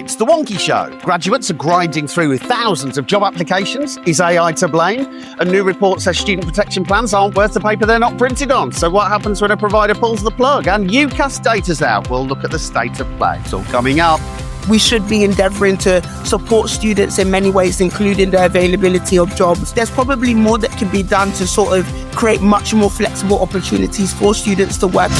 It's the Wonkhe Show. Graduates are grinding through thousands of job applications. Is AI to blame? A new report says student protection plans aren't worth the paper they're not printed on. So what happens when a provider pulls the plug? And UCAS data's out. We'll look at the state of play. It's all coming up. We should be endeavouring to support students in many ways, including the availability of jobs. There's probably more that can be done to sort of create much more flexible opportunities for students to work.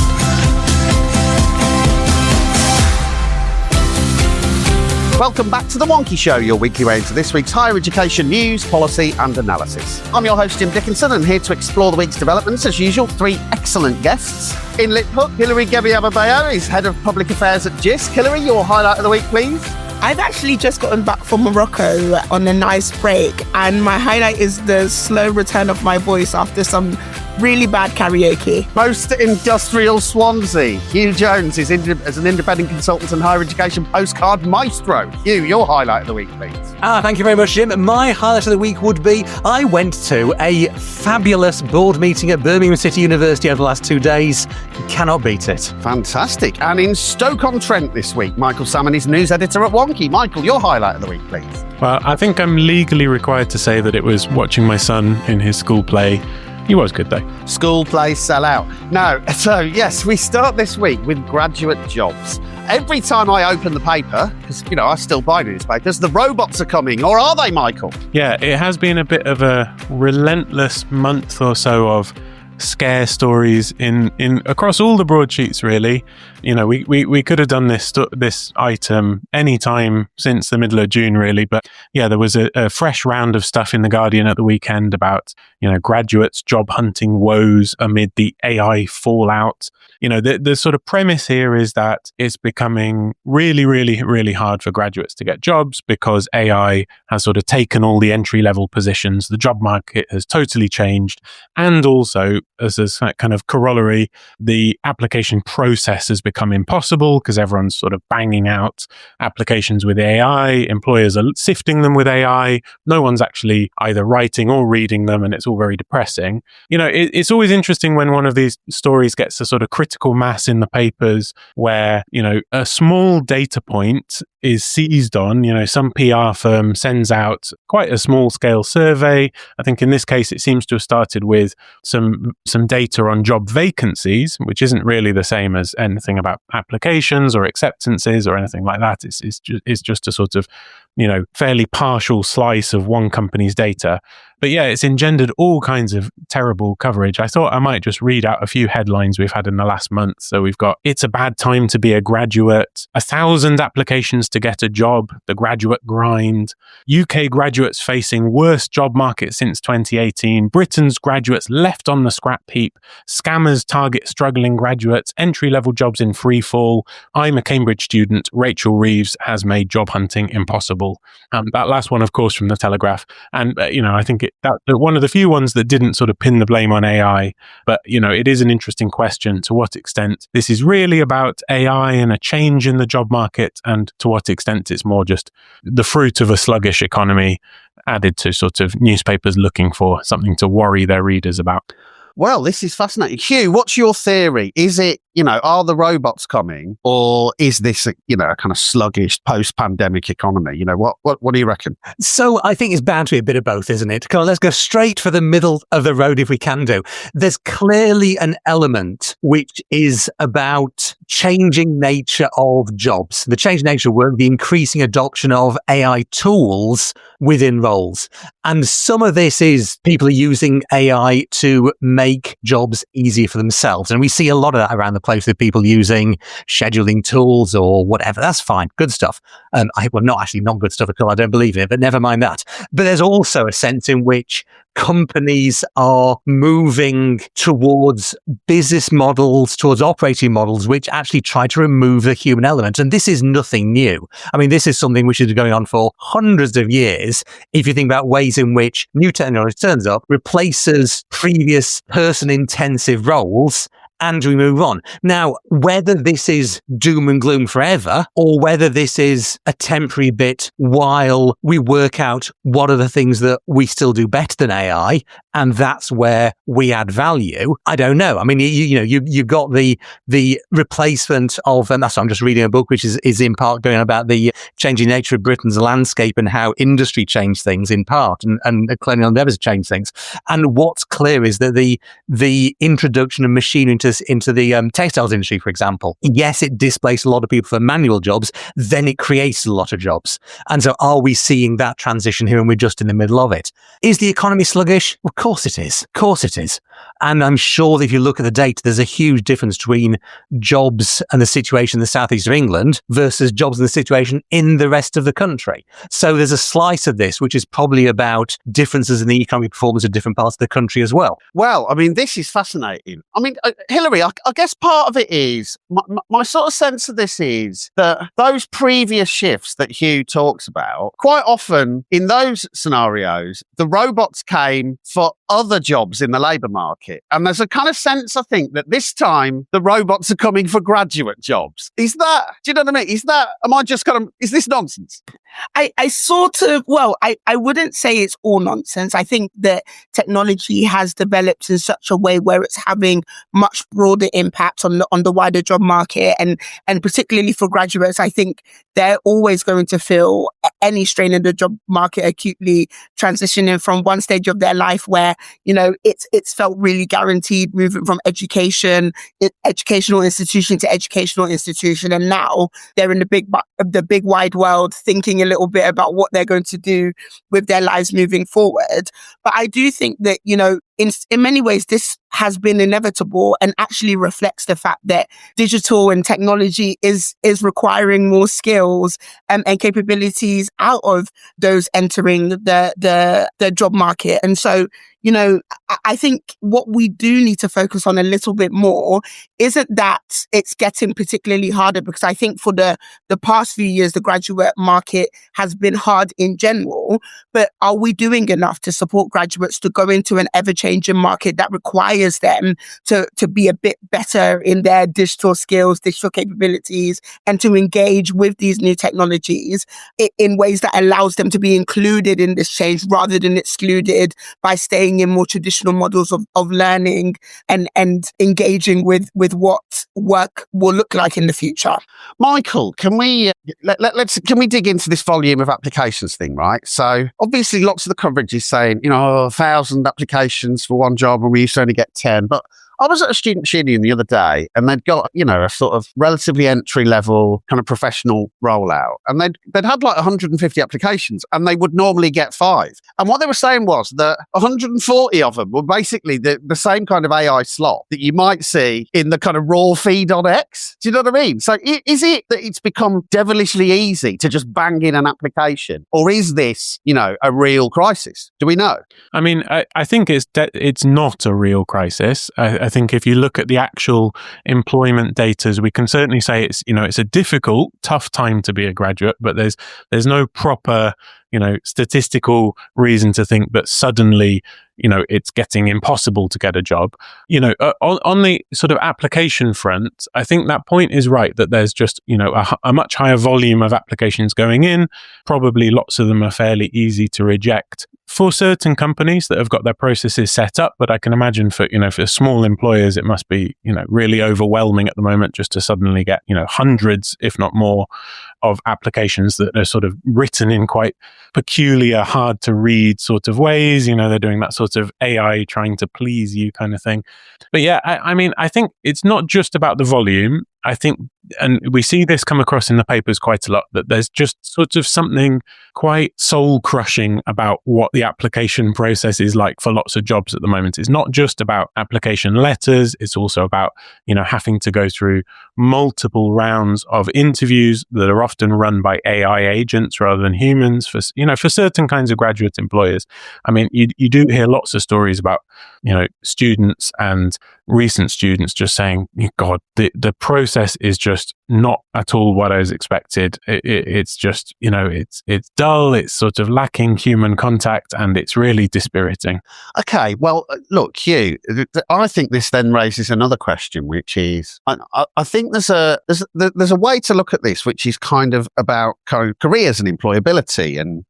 Welcome back to the Wonkhe Show, your weekly way into this week's higher education news, policy and analysis. I'm your host, Jim Dickinson, and here to explore the week's developments, as usual, three excellent guests. In Lithook, Hillary Gyebi-Ababio is Head of Public Affairs at Jisc. Hillary, your highlight of the week, please. I've actually just gotten back from Morocco on a nice break, and my highlight is the slow return of my voice after some really bad karaoke. Most industrial Swansea, Hugh Jones is as an independent consultant and higher education postcard maestro. Hugh, your highlight of the week, please. Thank you very much, Jim. My highlight of the week would be I went to a fabulous board meeting at Birmingham City University over the last 2 days. Cannot beat it. Fantastic. And in Stoke-on-Trent this week, Michael Salmon is news editor at Wonkhe. Michael, your highlight of the week, please. Well, I think I'm legally required to say that it was watching my son in his school play. He was good, though. School plays sell out. No, so yes, we start this week with graduate jobs. Every time I open the paper, because, I still buy newspapers, the robots are coming, or are they, Michael? Yeah, it has been a bit of a relentless month or so of scare stories in across all the broadsheets, really. We could have done this item any time since the middle of June, really. But yeah, there was a fresh round of stuff in The Guardian at the weekend about, graduates job hunting woes amid the AI fallout. The sort of premise here is that it's becoming really, really, really hard for graduates to get jobs because AI has sort of taken all the entry-level positions. The job market has totally changed. And also, as a kind of corollary, the application process has become impossible because everyone's sort of banging out applications with AI. Employers are sifting them with AI. No one's actually either writing or reading them, and it's all very depressing. It's always interesting when one of these stories gets a sort of critical mass in the papers where, a small data point is seized on. Some PR firm sends out quite a small scale survey. I think in this case, it seems to have started with some data on job vacancies, which isn't really the same as anything about applications or acceptances or anything like that. It's just a sort of, fairly partial slice of one company's data. But yeah, it's engendered all kinds of terrible coverage. I thought I might just read out a few headlines we've had in the last month. So we've got, it's a bad time to be a graduate, 1,000 applications to get a job, the graduate grind, UK graduates facing worst job market since 2018, Britain's graduates left on the scrap heap, scammers target struggling graduates, entry-level jobs in free fall, I'm a Cambridge student, Rachel Reeves has made job hunting impossible. That last one, of course, from the Telegraph. And, I think that's one of the few ones that didn't sort of pin the blame on AI. But, it is an interesting question to what extent this is really about AI and a change in the job market, and to what extent it's more just the fruit of a sluggish economy added to sort of newspapers looking for something to worry their readers about. Well, this is fascinating. Hugh, what's your theory? Is it, are the robots coming, or is this a kind of sluggish post-pandemic economy? What do you reckon? So I think it's bound to be a bit of both, isn't it? Come on, let's go straight for the middle of the road if we can do. There's clearly an element which is about changing nature of jobs, the changing nature of work, the increasing adoption of AI tools within roles. And some of this is people are using AI to make jobs easier for themselves. And we see a lot of that around the place with people using scheduling tools or whatever. That's fine. Good stuff. Not good stuff at all. I don't believe in it, but never mind that. But there's also a sense in which companies are moving towards business models, towards operating models, which actually try to remove the human element. And this is nothing new. I mean, this is something which has been going on for hundreds of years. If you think about ways in which new technology turns up, replaces previous person-intensive roles, and we move on. Now, whether this is doom and gloom forever, or whether this is a temporary bit while we work out what are the things that we still do better than AI and that's where we add value. I don't know. I mean, you've got the replacement of, and that's what I'm just reading a book which is in part going about the changing nature of Britain's landscape and how industry changed things in part, and colonial endeavours changed things. And what's clear is that the introduction of machinery into the textiles industry, for example, yes, it displaced a lot of people for manual jobs, then it creates a lot of jobs. And so are we seeing that transition here, and we're just in the middle of it? Is the economy sluggish? Of course it is. Of course it is. And I'm sure that if you look at the data, there's a huge difference between jobs and the situation in the southeast of England versus jobs and the situation in the rest of the country. So there's a slice of this which is probably about differences in the economic performance of different parts of the country as well. Well, I mean, this is fascinating. I mean, Hillary, I guess part of it is, my sort of sense of this is that those previous shifts that Hugh talks about, quite often in those scenarios, the robots came for other jobs in the labour market. And there's a kind of sense, I think, that this time the robots are coming for graduate jobs. Is that, do you know what I mean? Is this nonsense? I wouldn't say it's all nonsense. I think that technology has developed in such a way where it's having much broader impact on the wider job market, and particularly for graduates. I think they're always going to feel any strain in the job market acutely, transitioning from one stage of their life where, it's felt really guaranteed, moving from educational institution to educational institution, and now they're in the big wide world, thinking a little bit about what they're going to do with their lives moving forward. But I do think that, in many ways, this has been inevitable and actually reflects the fact that digital and technology is requiring more skills and capabilities out of those entering the job market. And so, I think what we do need to focus on a little bit more isn't that it's getting particularly harder, because I think for the past few years, the graduate market has been hard in general, but are we doing enough to support graduates to go into an ever-changing market that requires them to be a bit better in their digital skills, digital capabilities, and to engage with these new technologies in ways that allows them to be included in this change rather than excluded by staying in more traditional models of learning and engaging with what work will look like in the future? Michael, can we dig into this volume of applications thing, right? So obviously lots of the coverage is saying, 1,000 applications for one job and we used to only get 10. But I was at a student union the other day and they'd got, a sort of relatively entry level kind of professional rollout, and they'd had like 150 applications and they would normally get 5. And what they were saying was that 140 of them were basically the same kind of AI slot that you might see in the kind of raw feed on X. Do you know what I mean? So is it that it's become devilishly easy to just bang in an application, or is this, a real crisis? Do we know? I mean, I think it's not a real crisis. I think if you look at the actual employment data, we can certainly say it's a difficult, tough time to be a graduate, but there's no proper, statistical reason to think that suddenly, it's getting impossible to get a job. On the sort of application front, I think that point is right, that there's just, a much higher volume of applications going in. Probably lots of them are fairly easy to reject for certain companies that have got their processes set up. But I can imagine for small employers, it must be, really overwhelming at the moment just to suddenly get, hundreds, if not more, of applications that are sort of written in quite peculiar, hard to read sort of ways. They're doing that sort of AI trying to please you kind of thing. But yeah, I think it's not just about the volume. I think, and we see this come across in the papers quite a lot, that there's just sort of something quite soul crushing about what the application process is like for lots of jobs at the moment. It's not just about application letters. It's also about, having to go through multiple rounds of interviews that are often run by AI agents rather than humans for certain kinds of graduate employers. I mean, you do hear lots of stories about, students and recent students just saying, God, the process process is just not at all what I was expected. It's just, it's dull, it's sort of lacking human contact, and it's really dispiriting. Okay, well, look, Hugh, I think this then raises another question, which is, I think there's a way to look at this, which is kind of about careers and employability. And,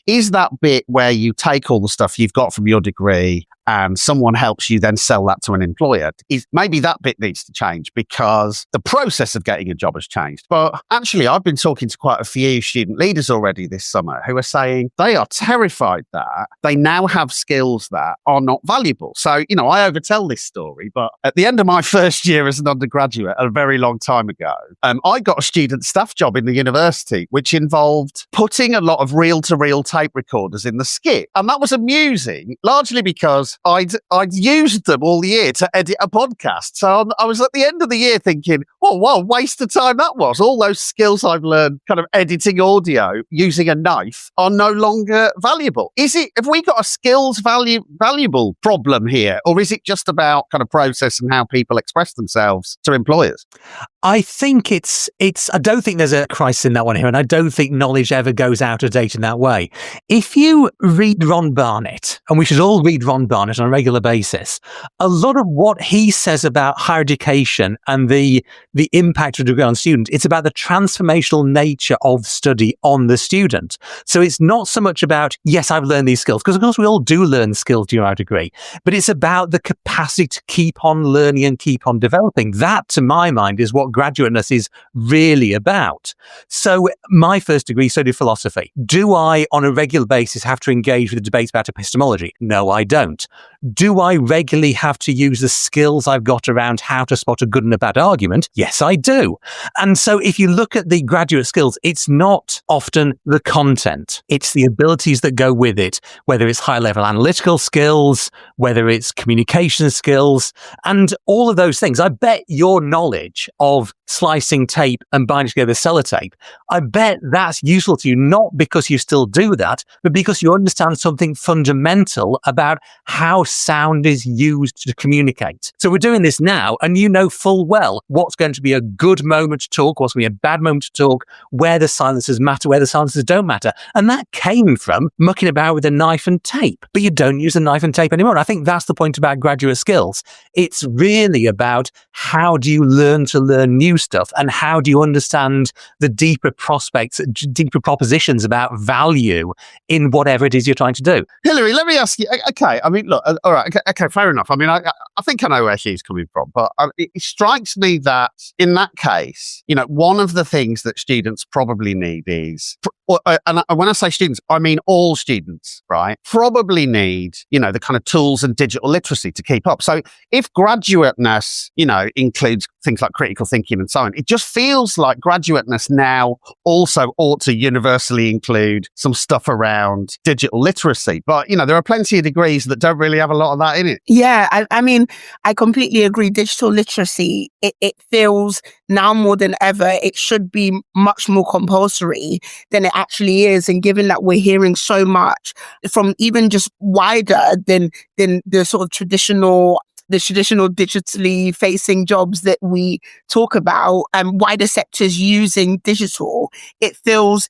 is that bit where you take all the stuff you've got from your degree and someone helps you then sell that to an employer, is maybe that bit needs to change because the process of getting a job has changed. But actually, I've been talking to quite a few student leaders already this summer who are saying they are terrified that they now have skills that are not valuable. So, I overtell this story, but at the end of my first year as an undergraduate, a very long time ago, I got a student staff job in the university, which involved putting a lot of reel-to-reel tape recorders in the skip. And that was amusing, largely because I'd used them all year to edit a podcast. So I was at the end of the year thinking, oh, what a waste of time that was. All those skills I've learned kind of editing audio using a knife are no longer valuable. Have we got a skills valuable problem here? Or is it just about kind of process and how people express themselves to employers? I think I don't think there's a crisis in that one here, and I don't think knowledge ever goes out of date in that way. If you read Ron Barnett, and we should all read Ron Barnett on a regular basis, a lot of what he says about higher education and the impact of a degree on students, it's about the transformational nature of study on the student. So it's not so much about, yes, I've learned these skills, because of course we all do learn skills during our degree, but it's about the capacity to keep on learning and keep on developing. That, to my mind, is what graduateness is really about. So my first degree studied philosophy. Do I, on a regular basis, have to engage with the debates about epistemology? No, I don't. Do I regularly have to use the skills I've got around how to spot a good and a bad argument? Yes, I do. And so if you look at the graduate skills, it's not often the content. It's the abilities that go with it, whether it's high-level analytical skills, whether it's communication skills, and all of those things. I bet your knowledge of slicing tape and binding together sellotape, I bet that's useful to you, not because you still do that, but because you understand something fundamental about how sound is used to communicate. So we're doing this now, and you know full well what's going to be a good moment to talk, what's going to be a bad moment to talk, where the silences matter, where the silences don't matter. And that came from mucking about with a knife and tape, but you don't use a knife and tape anymore. And I think that's the point about graduate skills. It's really about how do you learn to learn new stuff, and how do you understand the deeper propositions about value in whatever it is you're trying to do. Hillary, let me ask you, okay, I mean, look, all right, okay, fair enough. I mean, I think I know where she's coming from, but it strikes me that in that case, one of the things that students probably need is, and when I say students, I mean all students, right, probably need, the kind of tools and digital literacy to keep up. So if graduateness, includes things like critical thinking and so on, it just feels like graduateness now also ought to universally include some stuff around digital literacy. But, there are plenty of degrees that don't really have a lot of that in it. Yeah, I mean, I completely agree. Digital literacy, it feels now more than ever, it should be much more compulsory than it actually is. And given that we're hearing so much from even just wider than the sort of traditional digitally facing jobs that we talk about, and wider sectors using digital, it feels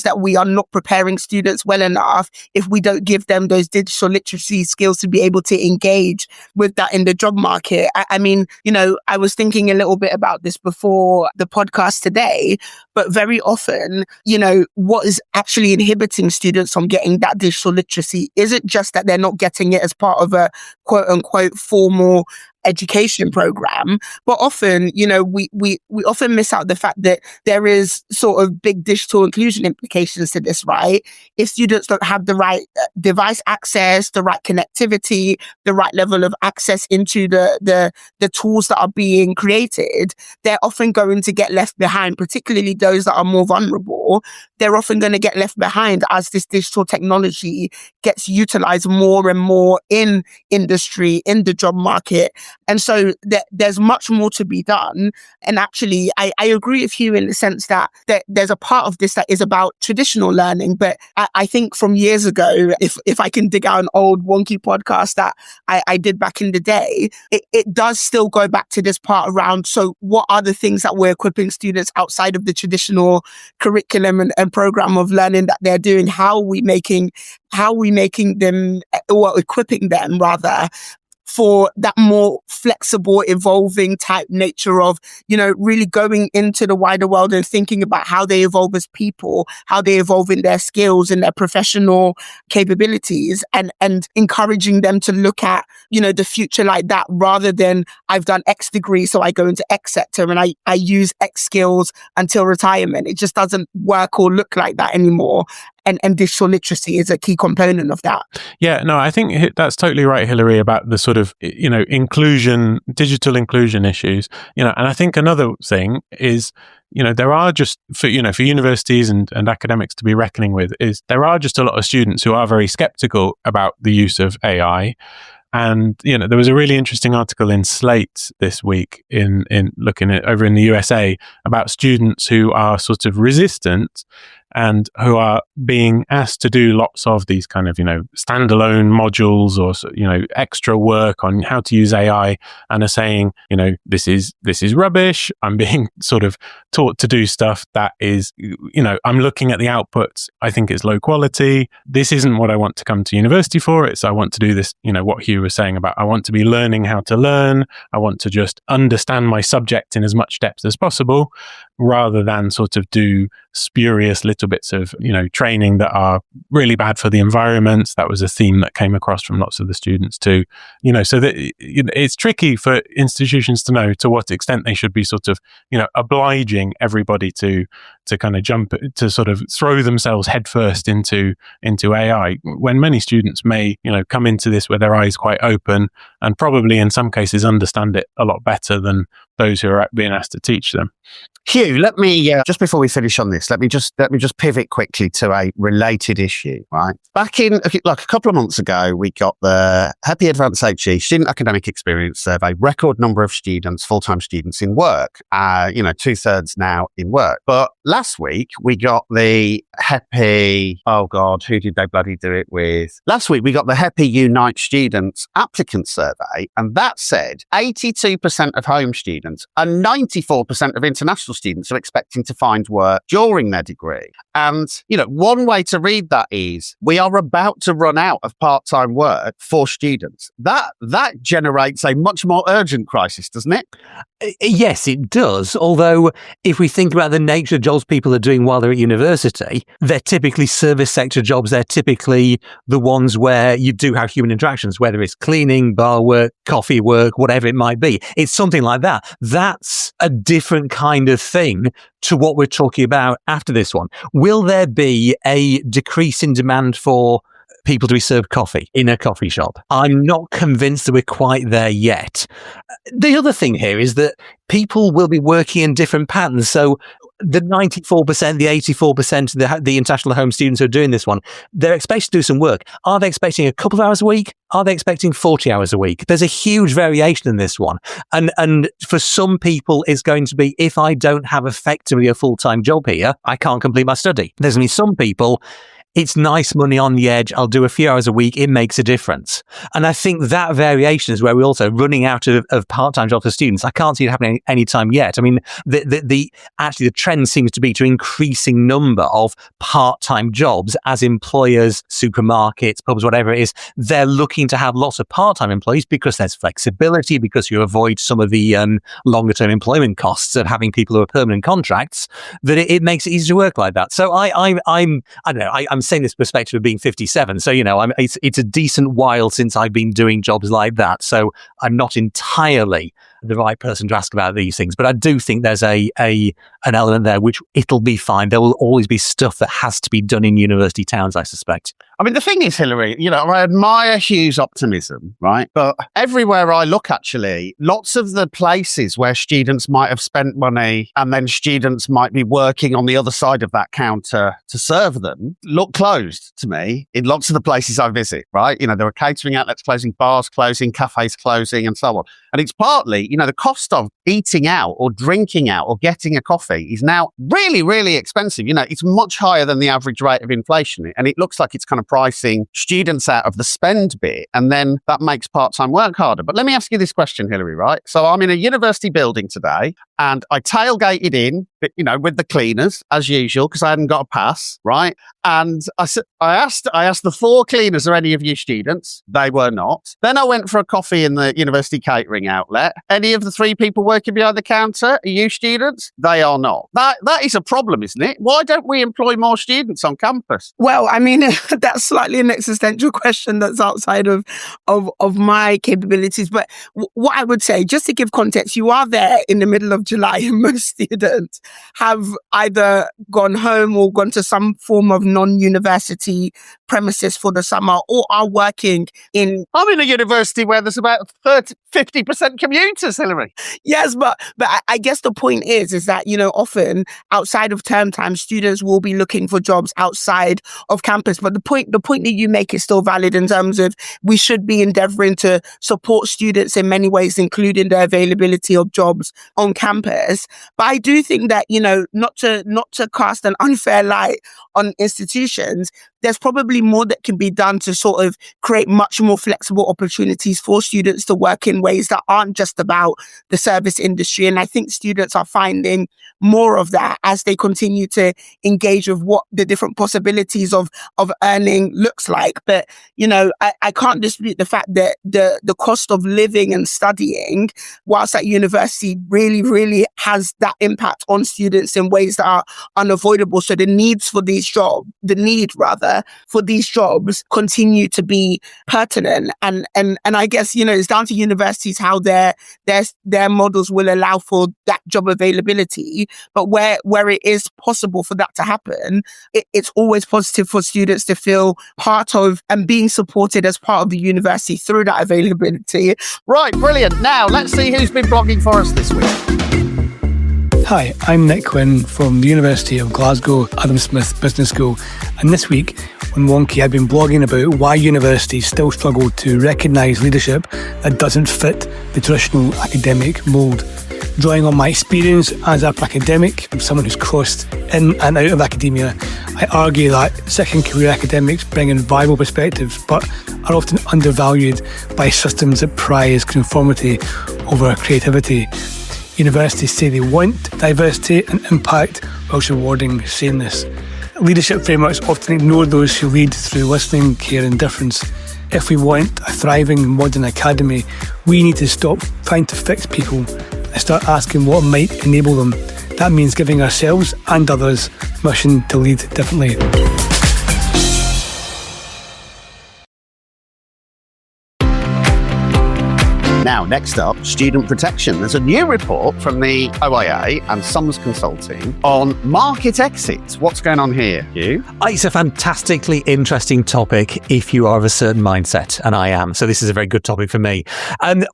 that we are not preparing students well enough if we don't give them those digital literacy skills to be able to engage with that in the job market. I mean, I was thinking a little bit about this before the podcast today, but very often, what is actually inhibiting students from getting that digital literacy isn't just that they're not getting it as part of a quote unquote formal education program, but often, we often miss out the fact that there is sort of big digital inclusion implications to this, right? If students don't have the right device access, the right connectivity, the right level of access into the tools that are being created, they're often going to get left behind, particularly those that are more vulnerable. They're often going to get left behind as this digital technology gets utilized more and more in industry, in the job market. And so there's much more to be done. And actually, I agree with you in the sense that there's a part of this that is about traditional learning. But I think from years ago, if I can dig out an old Wonkhe podcast that I did back in the day, it does still go back to this part around, so what are the things that we're equipping students outside of the traditional curriculum and program of learning that they're doing? How are we making them, or equipping them rather, for that more flexible, evolving type nature of, really going into the wider world and thinking about how they evolve as people, how they evolve in their skills and their professional capabilities, and encouraging them to look at, the future like that, rather than I've done X degree, so I go into X sector and I use X skills until retirement. It just doesn't work or look like that anymore. And digital literacy is a key component of that. Yeah, no, I think that's totally right, Hillary, about the sort of, inclusion, digital inclusion issues. And I think another thing is, there are just, for universities and academics to be reckoning with, is there are just a lot of students who are very skeptical about the use of AI. And, there was a really interesting article in Slate this week in looking at over in the USA about students who are sort of resistant and who are being asked to do lots of these kind of, standalone modules or, extra work on how to use AI, and are saying, this is rubbish. I'm being sort of taught to do stuff that is, I'm looking at the outputs. I think it's low quality. This isn't what I want to come to university for. I want to do this, what Hugh was saying about, I want to be learning how to learn. I want to just understand my subject in as much depth as possible, rather than sort of do spurious little bits of, training that are really bad for the environment. That was a theme that came across from lots of the students too. So that it's tricky for institutions to know to what extent they should be sort of, obliging everybody to kind of jump, to sort of throw themselves headfirst into AI, when many students may, come into this with their eyes quite open, and probably in some cases understand it a lot better than those who are being asked to teach them. Hugh, let me, just before we finish on this, let me just pivot quickly to a related issue, right? Back in, a couple of months ago, we got the Happy Advanced HE Student Academic Experience Survey, record number of students, full-time students in work, 2/3 now in work. But last week, we got the Happy, oh God, who did they bloody do it with? Last week, we got the Happy Unite Students Applicant Survey, and that said 82% of home students and 94% of international students are expecting to find work during their degree. And, one way to read that is we are about to run out of part-time work for students. That generates a much more urgent crisis, doesn't it? Yes, it does. Although if we think about the nature of jobs people are doing while they're at university, they're typically service sector jobs. They're typically the ones where you do have human interactions, whether it's cleaning, bar work, coffee work, whatever it might be. It's something like that. That's a different kind of thing to what we're talking about after this one. Will there be a decrease in demand for people to be served coffee in a coffee shop? I'm not convinced that we're quite there yet. The other thing here is that people will be working in different patterns. So the 94%, the 84%, the international home students who are doing this one, they're expected to do some work. Are they expecting a couple of hours a week? Are they expecting 40 hours a week? There's a huge variation in this one. And for some people, it's going to be, if I don't have effectively a full-time job here, I can't complete my study. There's going to be some people, it's nice money on the edge. I'll do a few hours a week. It makes a difference. And I think that variation is where we're also running out of part-time jobs for students. I can't see it happening any time yet. I mean, the trend seems to be to increasing number of part-time jobs as employers, supermarkets, pubs, whatever it is. They're looking to have lots of part-time employees because there's flexibility, because you avoid some of the longer-term employment costs of having people who are permanent contracts, that it makes it easy to work like that. So I don't know, I'm saying this perspective of being 57. So, it's a decent while since I've been doing jobs like that. So I'm not entirely the right person to ask about these things. But I do think there's an element there which it'll be fine. There will always be stuff that has to be done in university towns, I suspect. I mean, the thing is, Hillary, I admire Hugh's optimism, right? But everywhere I look, actually, lots of the places where students might have spent money and then students might be working on the other side of that counter to serve them look closed to me in lots of the places I visit, right? There are catering outlets closing, bars closing, cafes closing, and so on. And it's partly, the cost of eating out or drinking out or getting a coffee is now really, really expensive. It's much higher than the average rate of inflation. And it looks like it's kind of pricing students out of the spend bit. And then that makes part-time work harder. But let me ask you this question, Hillary, right? So I'm in a university building today and I tailgated in, with the cleaners as usual, because I hadn't got a pass, right? And I asked the 4 cleaners, are any of you students? They were not. Then I went for a coffee in the university catering outlet. Any of the 3 people working behind the counter, are you students? They are not. That is a problem, isn't it? Why don't we employ more students on campus? Well, I mean, that's slightly an existential question that's outside of my capabilities. But what I would say, just to give context, you are there in the middle of July and most students have either gone home or gone to some form of non-university premises for the summer or are working in... I'm in a university where there's about 50% commuters, Hillary. Yes, but I guess the point is that, often outside of term time, students will be looking for jobs outside of campus. But the point that you make is still valid in terms of we should be endeavoring to support students in many ways, including the availability of jobs on campus. But I do think that, not to cast an unfair light on institutions, there's probably more that can be done to sort of create much more flexible opportunities for students to work in ways that aren't just about the service industry. And I think students are finding more of that as they continue to engage with what the different possibilities of earning looks like. But, I can't dispute the fact that the cost of living and studying whilst at university really, really has that impact on students in ways that are unavoidable. So the need for these jobs continue to be pertinent. And I guess, it's down to universities how their models will allow for that job availability. But where it is possible for that to happen, it's always positive for students to feel part of and being supported as part of the university through that availability. Right, brilliant. Now, let's see who's been blogging for us this week. Hi, I'm Nick Quinn from the University of Glasgow, Adam Smith Business School. And this week on Wonkhe, I've been blogging about why universities still struggle to recognise leadership that doesn't fit the traditional academic mould. Drawing on my experience as an academic, someone who's crossed in and out of academia, I argue that second career academics bring in viable perspectives but are often undervalued by systems that prize conformity over creativity. Universities say they want diversity and impact whilst rewarding sameness. Leadership frameworks often ignore those who lead through listening, care and difference. If we want a thriving modern academy, we need to stop trying to fix people and start asking what might enable them. That means giving ourselves and others permission to lead differently. Now, next up, student protection. There's a new report from the OIA and Sums Consulting on market exits. What's going on here, Hugh? It's a fantastically interesting topic if you are of a certain mindset, and I am. So this is a very good topic for me. And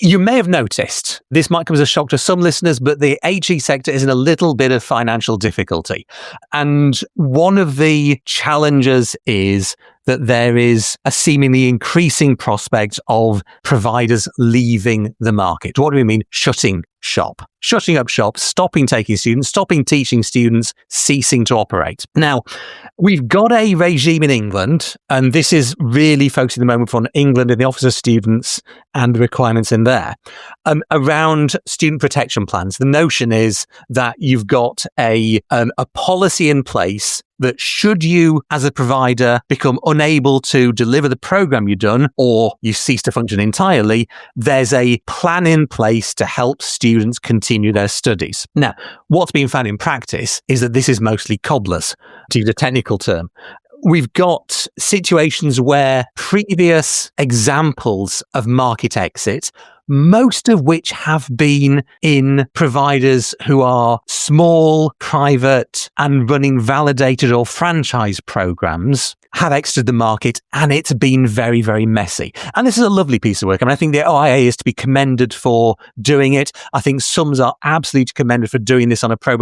you may have noticed, this might come as a shock to some listeners, but the HE sector is in a little bit of financial difficulty. And one of the challenges is that there is a seemingly increasing prospect of providers leaving the market. What do we mean? Shutting up shop, stopping taking students, stopping teaching students, ceasing to operate. Now, we've got a regime in England, and this is really focusing at the moment on England and the Office of Students and the requirements in there, around student protection plans. The notion is that you've got a policy in place that should you, as a provider, become unable to deliver the program you've done or you cease to function entirely, there's a plan in place to help students continue their studies. Now, what's been found in practice is that this is mostly cobblers, to use a technical term. We've got situations where previous examples of market exit most of which have been in providers who are small, private, and running validated or franchise programs, have exited the market, and it's been very, very messy. And this is a lovely piece of work. I mean, I think the OIA is to be commended for doing it. I think SUMS are absolutely commended for doing this on a pro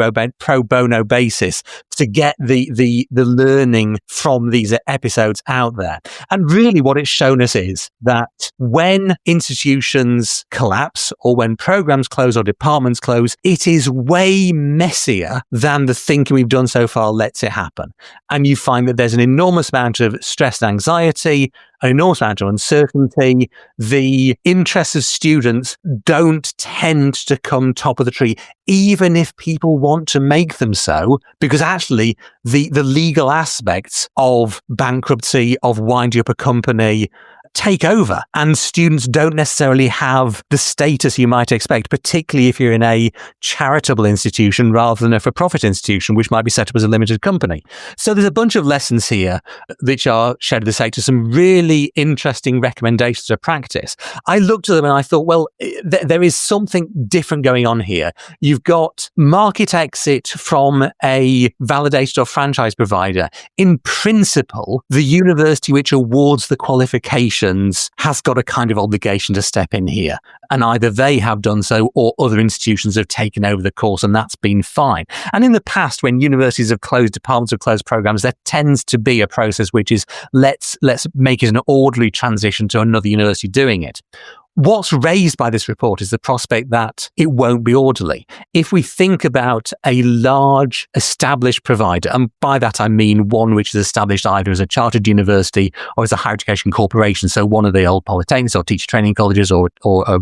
bono basis to get the learning from these episodes out there. And really what it's shown us is that when institutions collapse or when programs close or departments close, it is way messier than the thinking we've done so far lets it happen. And you find that there's an enormous amount of stress and anxiety, an enormous amount of uncertainty. The interests of students don't tend to come top of the tree, even if people want to make them so, because actually the legal aspects of bankruptcy, of winding up a company, take over, and students don't necessarily have the status you might expect, particularly if you're in a charitable institution rather than a for-profit institution, which might be set up as a limited company. So there's a bunch of lessons here which are shared with the sector, some really interesting recommendations of practice. I looked at them and I thought, well, there is something different going on here. You've got market exit from a validated or franchise provider. In principle, the university which awards the qualification has got a kind of obligation to step in here. And either they have done so or other institutions have taken over the course, and that's been fine. And in the past, when universities have closed, departments have closed programs, there tends to be a process which is let's make it an orderly transition to another university doing it. What's raised by this report is the prospect that it won't be orderly. If we think about a large established provider, and by that I mean one which is established either as a chartered university or as a higher education corporation, so one of the old polytechnics or teacher training colleges or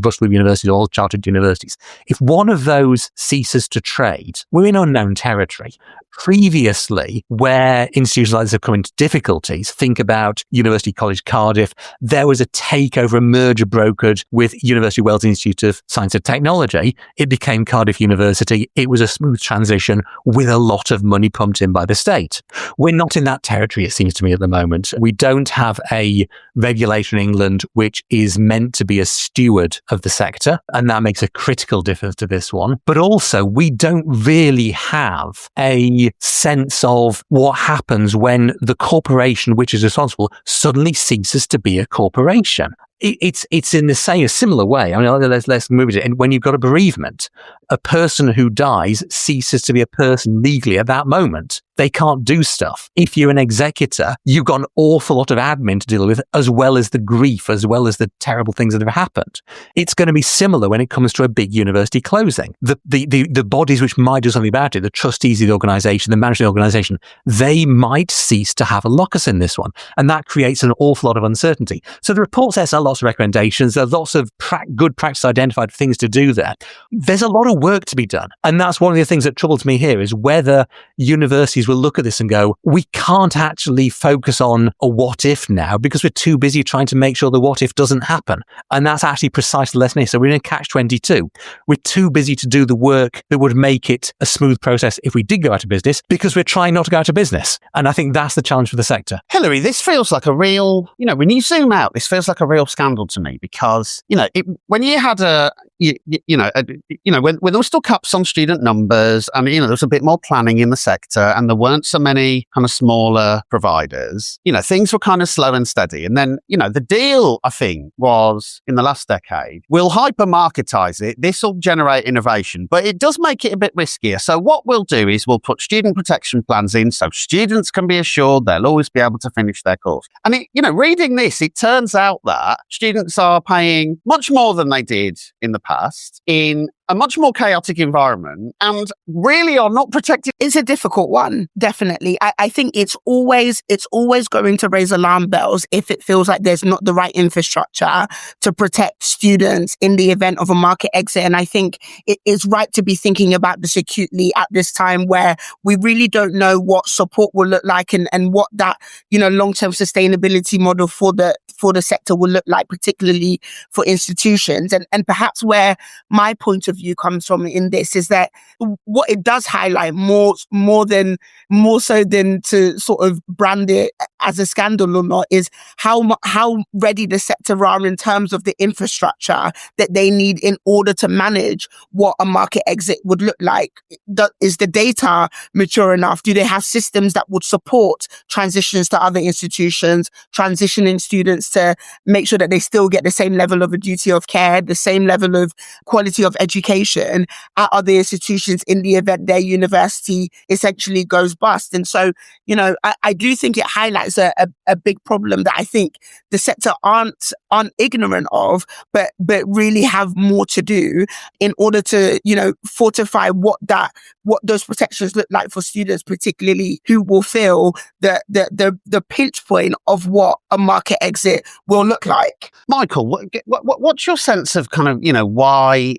Russell University, all chartered universities. If one of those ceases to trade, we're in unknown territory. Previously, where institutions like this have come into difficulties, think about University College Cardiff, there was a takeover, a merger brokered with University of Wales Institute of Science and Technology. It became Cardiff University. It was a smooth transition with a lot of money pumped in by the state. We're not in that territory, it seems to me, at the moment. We don't have a regulator in England which is meant to be a steward of the sector, and that makes a critical difference to this one. But also, we don't really have a sense of what happens when the corporation which is responsible suddenly ceases to be a corporation. It's in the same, a similar way. I mean, let's move it. And when you've got a bereavement, a person who dies ceases to be a person legally at that moment. They can't do stuff. If you're an executor, you've got an awful lot of admin to deal with, as well as the grief, as well as the terrible things that have happened. It's going to be similar when it comes to a big university closing. The bodies which might do something about it, the trustees of the organisation, the management of the organisation, they might cease to have a locus in this one. And that creates an awful lot of uncertainty. So the report says there are lots of recommendations. There are lots of good practice identified for things to do there. There's a lot of work to be done. And that's one of the things that troubles me here, is whether universities will look at this and go, we can't actually focus on a what if now because we're too busy trying to make sure the what if doesn't happen. And that's actually precisely the lesson here. So we're in a catch-22. We're too busy to do the work that would make it a smooth process if we did go out of business, because we're trying not to go out of business. And I think that's the challenge for the sector. Hillary, this feels like a real, when you zoom out, this feels like a real scandal to me, because, when you had when there were still caps on student numbers, and, there was a bit more planning in the sector, and there weren't so many kind of smaller providers, things were kind of slow and steady. And then, the deal, I think, was in the last decade, we'll hyper-marketize it. This will generate innovation, but it does make it a bit riskier. So what we'll do is we'll put student protection plans in so students can be assured they'll always be able to finish their course. And, reading this, it turns out that students are paying much more than they did in the past in a much more chaotic environment and really are not protected. It's a difficult one, definitely. I think it's always going to raise alarm bells if it feels like there's not the right infrastructure to protect students in the event of a market exit. And I think it is right to be thinking about this acutely at this time where we really don't know what support will look like and what that, long-term sustainability model for the sector will look like, particularly for institutions. And perhaps where my point of view comes from in this is that what it does highlight more so than to sort of brand it as a scandal or not is how ready the sector are in terms of the infrastructure that they need in order to manage what a market exit would look like. Is the data mature enough? Do they have systems that would support transitions to other institutions, transitioning students to make sure that they still get the same level of a duty of care, the same level of quality of education at other institutions in the event their university essentially goes bust? And so, I do think it highlights a big problem that I think the sector aren't ignorant of, but really have more to do in order to, fortify what those protections look like for students, particularly who will feel the pinch point of what a market exit will look like. Michael, what's your sense of kind of, why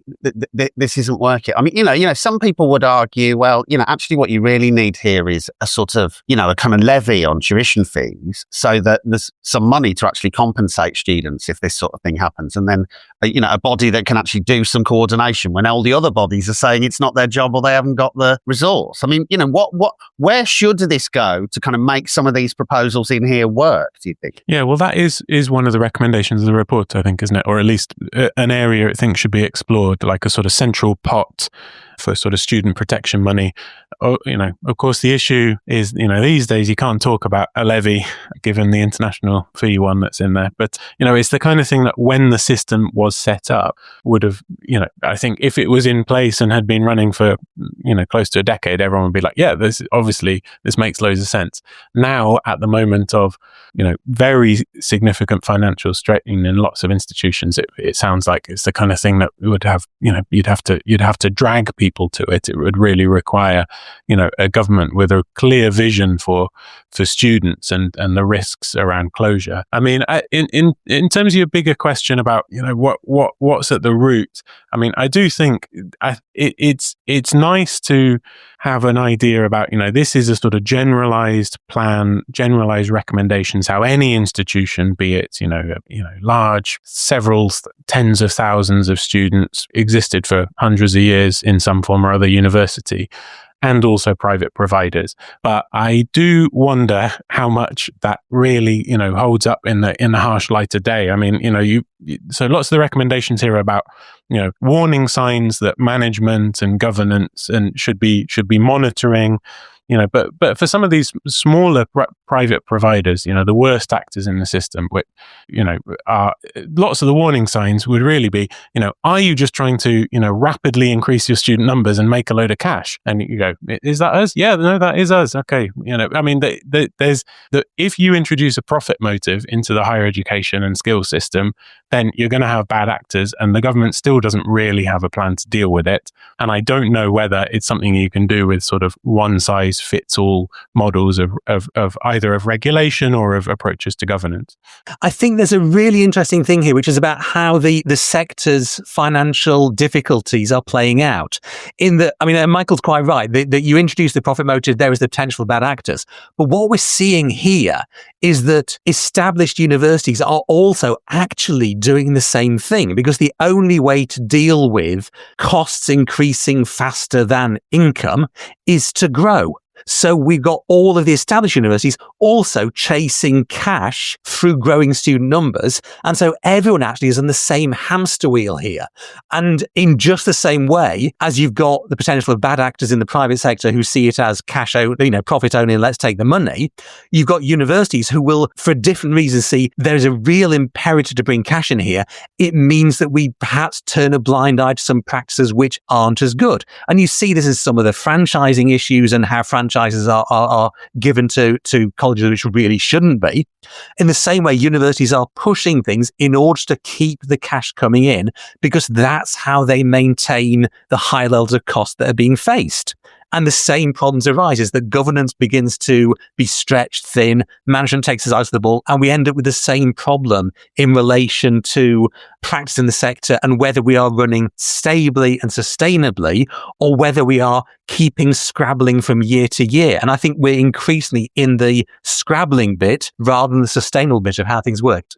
this isn't working? I mean, some people would argue, well, actually what you really need here is a sort of, a kind of levy on tuition fees so that there's some money to actually compensate students if this sort of thing happens. And then, a body that can actually do some coordination when all the other bodies are saying it's not their job or they haven't got the resource. I mean, where should this go to kind of make some of these proposals in here work, do you think? Yeah, well, that is one of the recommendations of the report, I think, isn't it? Or at least an area it thinks should be explored, like a sort of central pot for sort of student protection money. Of course, the issue is, these days you can't talk about a levy given the international fee one that's in there. But, it's the kind of thing that when the system was set up would have, I think if it was in place and had been running for, close to a decade, everyone would be like, yeah, this makes loads of sense. Now, at the moment of, very significant financial strain in lots of institutions, it sounds like it's the kind of thing that would have, you'd have to drag people to it. It would really require, a government with a clear vision for students and the risks around closure. I mean, in terms of your bigger question about, what's at the root, I mean, I do think it's nice to have an idea about, this is a sort of generalized plan, generalized recommendations, how any institution, be it, large, several tens of thousands of students, existed for hundreds of years in some form or other university, and also private providers. But I do wonder how much that really, holds up in the harsh light of day. I mean, so lots of the recommendations here are about, warning signs that management and governance and should be monitoring. But for some of these smaller private providers, the worst actors in the system, which, are lots of the warning signs would really be, are you just trying to, rapidly increase your student numbers and make a load of cash? And you go, is that us? Yeah, no, that is us. Okay. I mean, if you introduce a profit motive into the higher education and skills system, then you're going to have bad actors, and the government still doesn't really have a plan to deal with it. And I don't know whether it's something you can do with sort of one size fits all models of either of regulation or of approaches to governance. I think there's a really interesting thing here, which is about how the sector's financial difficulties are playing out. Michael's quite right that you introduce the profit motive, there is the potential for bad actors. But what we're seeing here is that established universities are also actually doing the same thing, because the only way to deal with costs increasing faster than income is to grow. So we've got all of the established universities also chasing cash through growing student numbers. And so everyone actually is on the same hamster wheel here. And in just the same way as you've got the potential of bad actors in the private sector who see it as cash out, profit only, and let's take the money, you've got universities who will, for different reasons, see there is a real imperative to bring cash in here. It means that we perhaps turn a blind eye to some practices which aren't as good. And you see this as some of the franchising issues and how franchises are given to colleges which really shouldn't be. In the same way, universities are pushing things in order to keep the cash coming in, because that's how they maintain the high levels of cost that are being faced. And the same problems arise as the governance begins to be stretched thin, management takes us out of the ball, and we end up with the same problem in relation to practice in the sector and whether we are running stably and sustainably or whether we are keeping scrabbling from year to year. And I think we're increasingly in the scrabbling bit rather than the sustainable bit of how things worked.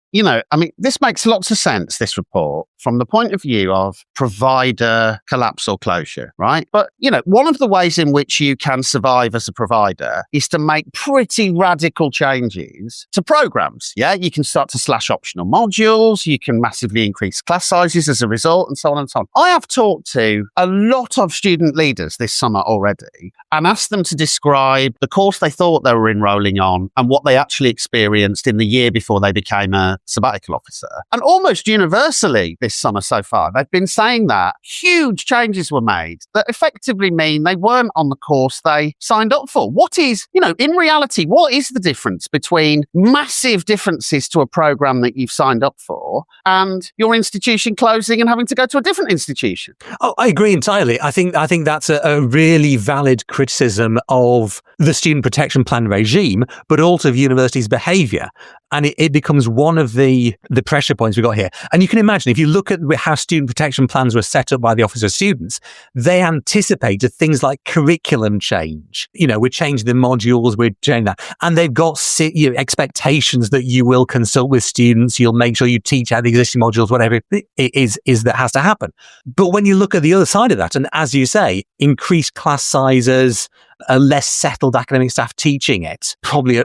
This makes lots of sense, this report. from the point of view of provider collapse or closure, right? But, one of the ways in which you can survive as a provider is to make pretty radical changes to programs. Yeah, you can start to slash optional modules, you can massively increase class sizes as a result, and so on and so on. I have talked to a lot of student leaders this summer already and asked them to describe the course they thought they were enrolling on and what they actually experienced in the year before they became a sabbatical officer. And almost universally this summer so far, they've been saying that huge changes were made that effectively mean they weren't on the course they signed up for. What is, in reality, what is the difference between massive differences to a program that you've signed up for and your institution closing and having to go to a different institution? Oh, I agree entirely. I think that's a really valid criticism of the student protection plan regime, but also of universities' behaviour. And it becomes one of the pressure points we've got here. And you can imagine, if you look at how student protection plans were set up by the Office of Students, they anticipated things like curriculum change. We're changing the modules, we're changing that. And they've got expectations that you will consult with students, you'll make sure you teach out the existing modules, whatever it is that has to happen. But when you look at the other side of that, and as you say, increased class sizes, a less settled academic staff teaching it,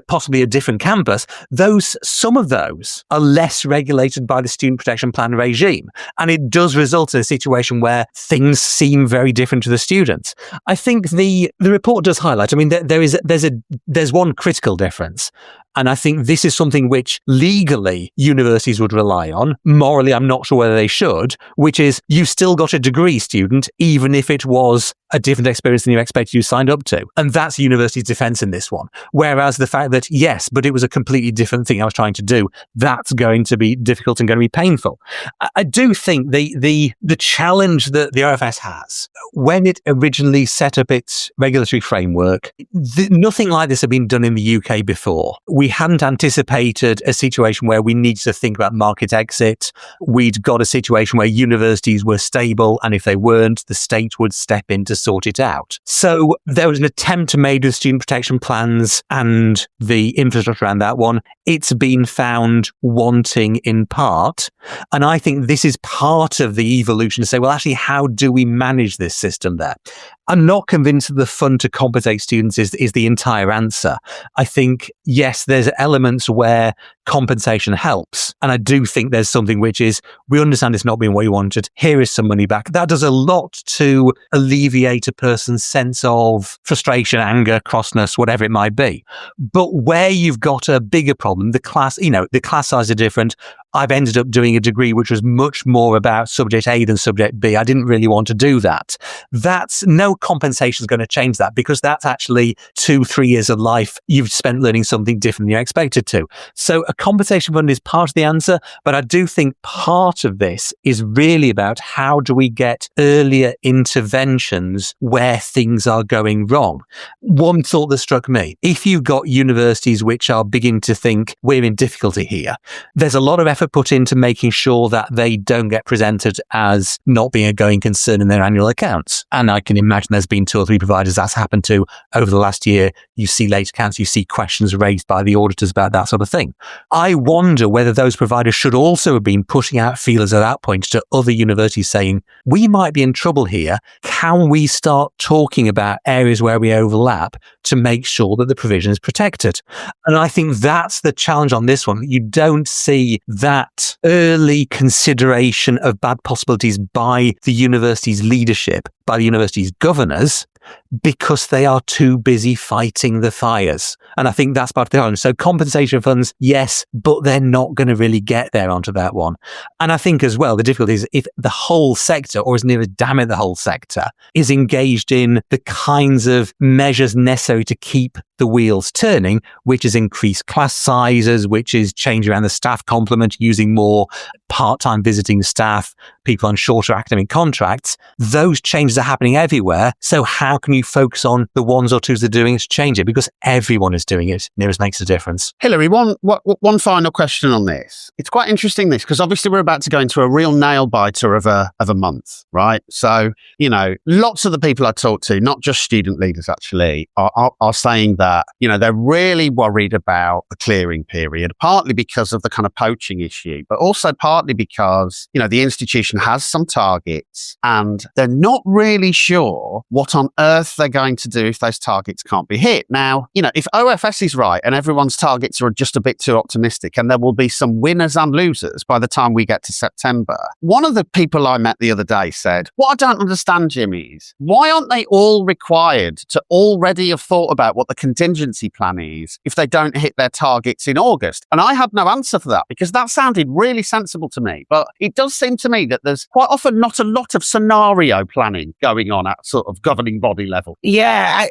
possibly a different campus, some of those are less regulated by the student protection plan regime. And it does result in a situation where things seem very different to the students. I think the report does highlight, there's one critical difference. And I think this is something which legally universities would rely on. Morally, I'm not sure whether they should, which is you still got a degree, student, even if it was a different experience than you expected you signed up to. And that's the university's defense in this one. Whereas the fact that, yes, but it was a completely different thing I was trying to do, that's going to be difficult and going to be painful. I do think the challenge that the OFS has, when it originally set up its regulatory framework, nothing like this had been done in the UK before. We hadn't anticipated a situation where we needed to think about market exit. We'd got a situation where universities were stable, and if they weren't, the state would step in to sort it out. So there was an attempt made with student protection plans and the infrastructure around that one. It's been found wanting in part. And I think this is part of the evolution to say, well, actually, how do we manage this system there? I'm not convinced that the fund to compensate students is the entire answer. I think, yes, there's elements where compensation helps. And I do think there's something which is, we understand it's not been what you wanted. Here is some money back. That does a lot to alleviate a person's sense of frustration, anger, crossness, whatever it might be. But where you've got a bigger problem, the class size are different. I've ended up doing a degree which was much more about subject A than subject B. I didn't really want to do that. That's no compensation is going to change that, because that's actually 2-3 years of life you've spent learning something different than you expected to. So a compensation fund is part of the answer, but I do think part of this is really about how do we get earlier interventions where things are going wrong. One thought that struck me, if you've got universities which are beginning to think we're in difficulty here, there's a lot of effort put into making sure that they don't get presented as not being a going concern in their annual accounts. And I can imagine there's been 2 or 3 providers that's happened to over the last year. You see late accounts, you see questions raised by the auditors about that sort of thing. I wonder whether those providers should also have been putting out feelers at that point to other universities saying, we might be in trouble here. Can we start talking about areas where we overlap to make sure that the provision is protected? And I think that's the challenge on this one. You don't see that early consideration of bad possibilities by the university's leadership, by the university's governors, because they are too busy fighting the fires. And I think that's part of the challenge. So compensation funds, yes, but they're not going to really get there onto that one. And I think as well, the difficulty is if the whole sector, or as near as damn it the whole sector, is engaged in the kinds of measures necessary to keep the wheels turning, which is increased class sizes, which is change around the staff complement, using more part-time visiting staff, people on shorter academic contracts, those changes changes are happening everywhere. So how can you focus on the ones or twos that are doing it to change it? Because everyone is doing it. Nearest makes a difference. Hillary, one final question on this. It's quite interesting this, because obviously we're about to go into a real nail biter of a month, right? So, lots of the people I talk to, not just student leaders actually, are saying that, they're really worried about the clearing period, partly because of the kind of poaching issue, but also partly because, the institution has some targets and they're not really sure what on earth they're going to do if those targets can't be hit. Now, if OFS is right and everyone's targets are just a bit too optimistic and there will be some winners and losers by the time we get to September. One of the people I met the other day said, what I don't understand, Jim, is why aren't they all required to already have thought about what the contingency plan is if they don't hit their targets in August? And I had no answer for that, because that sounded really sensible to me. But it does seem to me that there's quite often not a lot of scenario planning going on at sort of governing body level. Yeah,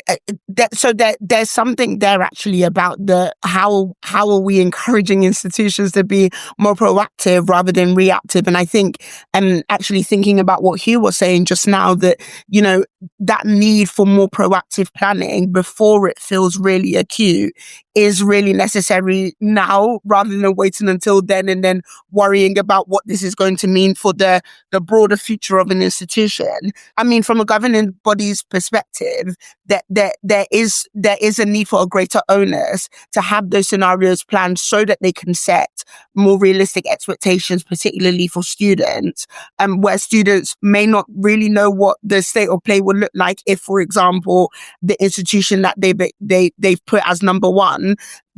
there's something there actually about how are we encouraging institutions to be more proactive rather than reactive. And I think, actually thinking about what Hugh was saying just now, that, that need for more proactive planning before it feels really acute is really necessary now, rather than waiting until then and then worrying about what this is going to mean for the broader future of an institution. I mean, from a governing body's perspective, that there is a need for a greater onus to have those scenarios planned so that they can set more realistic expectations, particularly for students, where students may not really know what the state of play would look like if, for example, the institution that they've put as number one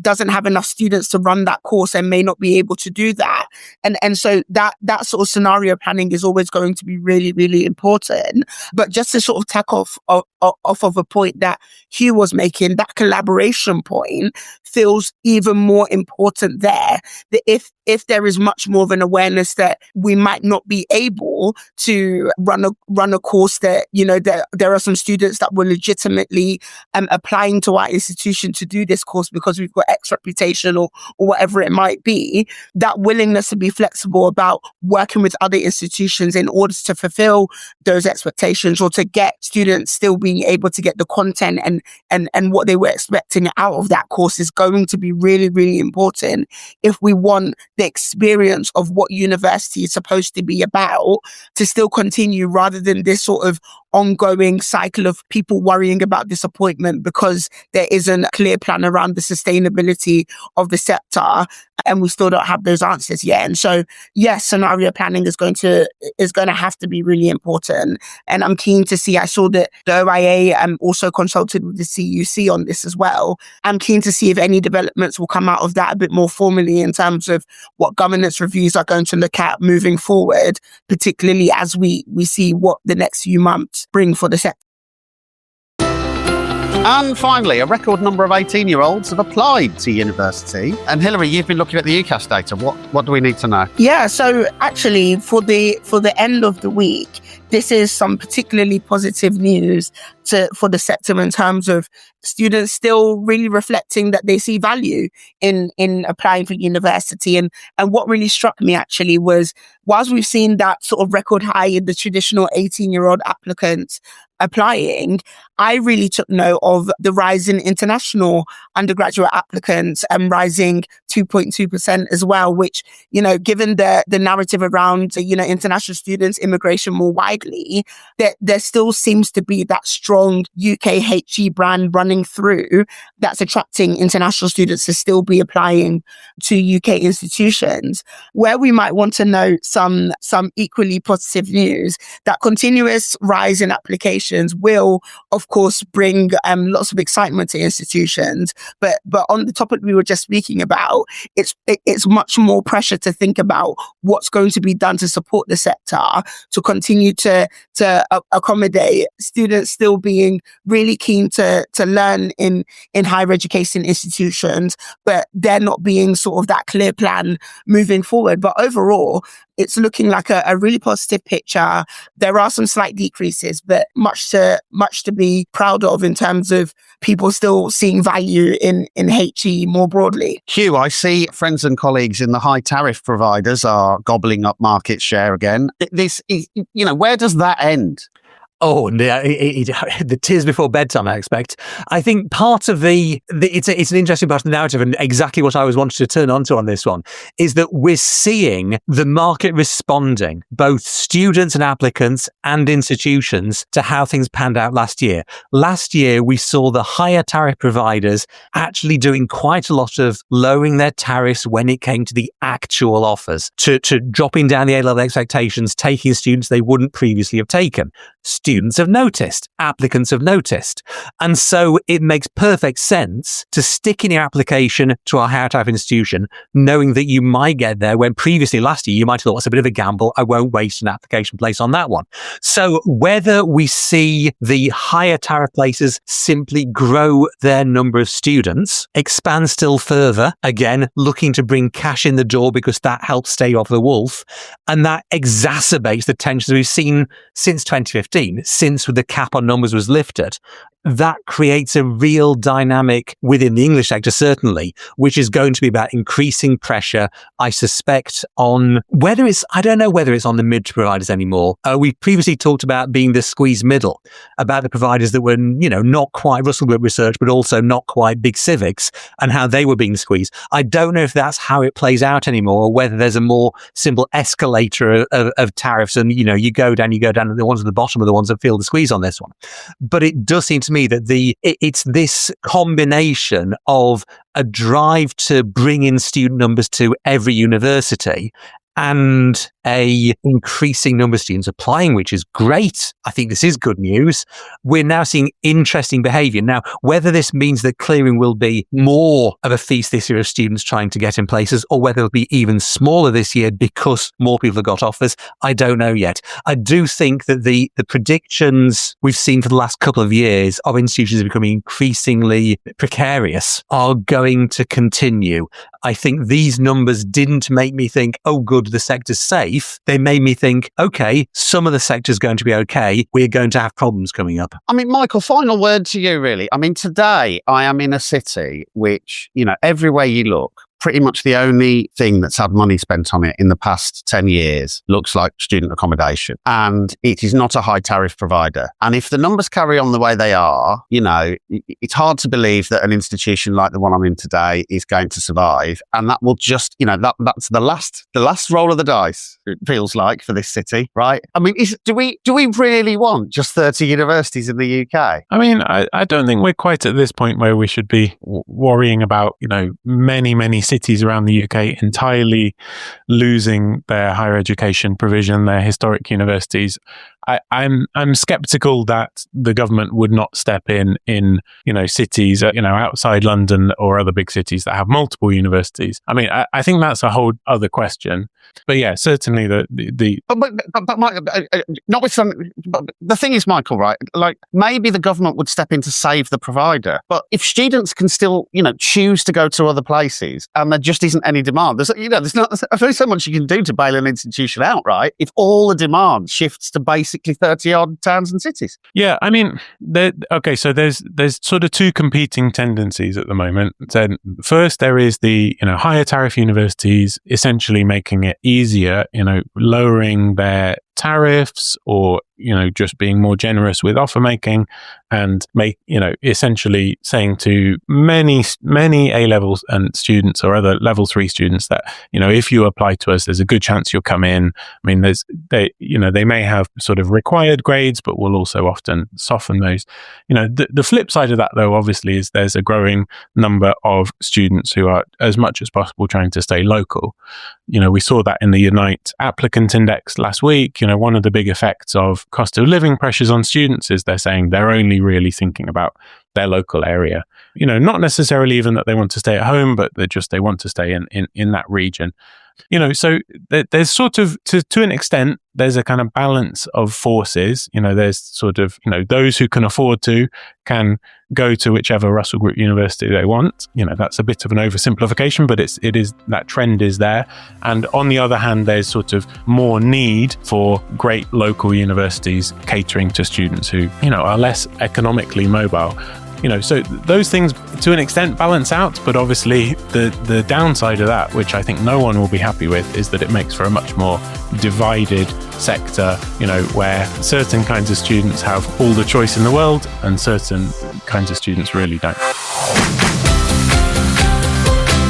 doesn't have enough students to run that course and may not be able to do that. And so that sort of scenario planning is always going to be really, really important. But just to sort of tack off of a point that Hugh was making, that collaboration point feels even more important there. That if there is much more of an awareness that we might not be able to run a course that, there are some students that were legitimately applying to our institution to do this course because we've got X reputation or whatever it might be, that willingness to be flexible about working with other institutions in order to fulfill those expectations, or to get students still being able to get the content and what they were expecting out of that course, is going to be really, really important if we want the experience of what university is supposed to be about to still continue, rather than this sort of ongoing cycle of people worrying about disappointment because there isn't a clear plan around the sustainability of the sector and we still don't have those answers yet. And so, yes, scenario planning is going to have to be really important. And I'm keen to see, I saw that the OIA also consulted with the CUC on this as well. I'm keen to see if any developments will come out of that a bit more formally in terms of what governance reviews are going to look at moving forward, particularly as we see what the next few months bring for the sector. And finally, a record number of 18-year-olds have applied to university. And Hillary, you've been looking at the UCAS data. What do we need to know? Yeah, so actually for the end of the week, this is some particularly positive news for the sector in terms of students still really reflecting that they see value in applying for university. And what really struck me actually was, whilst we've seen that sort of record high in the traditional 18-year-old applicants applying, I really took note of the rise in international undergraduate applicants and rising 2.2% as well, which, given the narrative around, international students, immigration more widely, that there still seems to be that strong UK HE brand running through that's attracting international students to still be applying to UK institutions. Where we might want to note some equally positive news, that continuous rise in applications will, of course, bring lots of excitement to institutions. But on the topic we were just speaking about, it's much more pressure to think about what's going to be done to support the sector to continue to accommodate students still being really keen to learn in higher education institutions, but there not being sort of that clear plan moving forward. But overall, it's looking like a really positive picture. There are some slight decreases, but much to be proud of in terms of people still seeing value in HE more broadly. Hugh, I see friends and colleagues in the high tariff providers are gobbling up market share again. This is, where does that end? Oh, the tears before bedtime, I expect. I think part of it's an interesting part of the narrative, and exactly what I was wanting to turn onto on this one is that we're seeing the market responding, both students and applicants and institutions, to how things panned out last year. Last year, we saw the higher tariff providers actually doing quite a lot of lowering their tariffs when it came to the actual offers, to dropping down the A-level expectations, taking students they wouldn't previously have taken. Students have noticed, applicants have noticed. And so it makes perfect sense to stick in your application to a higher tariff institution, knowing that you might get there when previously last year you might have thought it's a bit of a gamble. I won't waste an application place on that one. So whether we see the higher tariff places simply grow their number of students, expand still further, again, looking to bring cash in the door because that helps stay off the wolf, and that exacerbates the tensions we've seen since 2015. Since the cap on numbers was lifted, that creates a real dynamic within the English sector, certainly, which is going to be about increasing pressure, I suspect, on I don't know whether it's on the mid providers anymore. We previously talked about being the squeeze middle, about the providers that were, not quite Russell Group research, but also not quite big civics, and how they were being squeezed. I don't know if that's how it plays out anymore, or whether there's a more simple escalator of tariffs, and, you go down, and the ones at the bottom are the ones that feel the squeeze on this one. But it does seem to me that it's this combination of a drive to bring in student numbers to every university and a increasing number of students applying, which is great. I think this is good news. We're now seeing interesting behaviour. Now, whether this means that clearing will be more of a feast this year of students trying to get in places, or whether it'll be even smaller this year because more people have got offers, I don't know yet. I do think that the predictions we've seen for the last couple of years of institutions becoming increasingly precarious are going to continue. I think these numbers didn't make me think, oh, good, the sector's safe. They made me think, okay, some of the sector's going to be okay. We're going to have problems coming up. I mean, Michael, final word to you, really. I mean, today I am in a city which, everywhere you look, pretty much the only thing that's had money spent on it in the past 10 years looks like student accommodation. And it is not a high tariff provider. And if the numbers carry on the way they are, it's hard to believe that an institution like the one I'm in today is going to survive. And that will just, that's the last roll of the dice, it feels like, for this city, right? I mean, do we really want just 30 universities in the UK? I mean, I don't think we're quite at this point where we should be worrying about, many cities around the UK entirely losing their higher education provision, their historic universities. I'm skeptical that the government would not step in cities, outside London or other big cities that have multiple universities. I mean, I think that's a whole other question. But yeah, certainly the notwithstanding, but the thing is, Michael, right? Like, maybe the government would step in to save the provider, but if students can still, choose to go to other places, and there just isn't any demand, there's so much you can do to bail an institution out, right? If all the demand shifts to basically 30-odd towns and cities. Yeah, I mean, so there's sort of two competing tendencies at the moment. So first, there is the higher tariff universities essentially making it easier, lowering their tariffs, or just being more generous with offer making, and essentially saying to many A-levels and students or other level 3 students that if you apply to us, there's a good chance you'll come in. I mean, they may have sort of required grades, but we'll also often soften those. The flip side of that, though, obviously, is there's a growing number of students who are as much as possible trying to stay local. We saw that in the Unite applicant index last week. One of the big effects of cost of living pressures on students is they're saying they're only really thinking about their local area. Not necessarily even that they want to stay at home, but they want to stay in that region. So there's sort of, to an extent, there's a kind of balance of forces. There's sort of, those who can afford to can go to whichever Russell Group university they want. That's a bit of an oversimplification, but it is that trend is there. And on the other hand, there's sort of more need for great local universities catering to students who, are less economically mobile. So those things to an extent balance out, but obviously the downside of that, which I think no one will be happy with, is that it makes for a much more divided sector, where certain kinds of students have all the choice in the world and certain kinds of students really don't.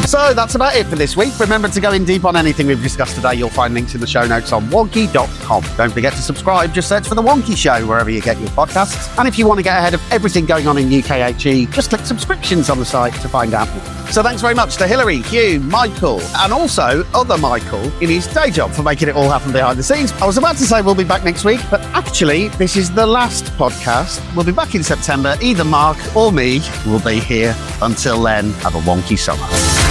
So that's about it for this week. Remember to go in deep on anything we've discussed today. You'll find links in the show notes on wonkhe.com. Don't forget to subscribe. Just search for The Wonkhe Show wherever you get your podcasts. And if you want to get ahead of everything going on in UKHE, just click subscriptions on the site to find out more. So thanks very much to Hillary, Hugh, Michael, and also other Michael in his day job for making it all happen behind the scenes. I was about to say we'll be back next week, but actually this is the last podcast. We'll be back in September. Either Mark or me will be here. Until then, have a wonky summer.